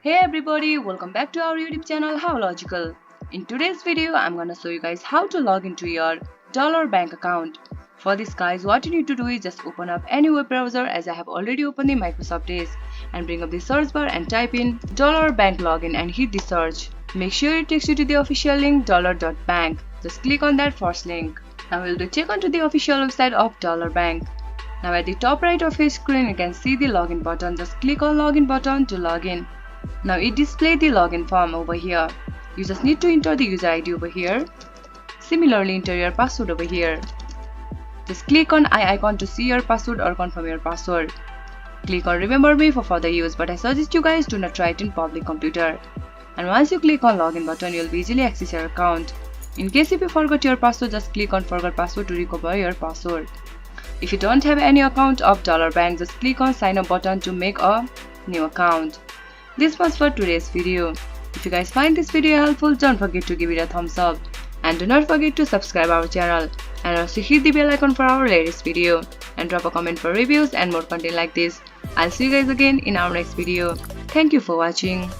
Hey everybody, welcome back to our YouTube channel How Logical. In today's video, I'm gonna show you guys how to log into your Dollar Bank account. For this guys, what you need to do is just open up any web browser as I have already opened the Microsoft Edge and bring up the search bar and type in Dollar Bank login and hit the search. Make sure it takes you to the official link dollar.bank. Just click on that first link. Now we'll check onto the official website of Dollar Bank. Now at the top right of your screen you can see the login button. Just click on login button to log in. Now it displays the login form over here. You just need to enter the user ID over here. Similarly, enter your password over here. Just click on I icon to see your password or confirm your password. Click on remember me for further use, but I suggest you guys do not try it in public computer. And once you click on login button, you will easily access your account. In case if you forgot your password, just click on forgot password to recover your password. If you don't have any account of Dollar Bank, just click on sign up button to make a new account. This was for today's video. If you guys find this video helpful, don't forget to give it a thumbs up. And do not forget to subscribe our channel. And also hit the bell icon for our latest video. And drop a comment for reviews and more content like this. I'll see you guys again in our next video. Thank you for watching.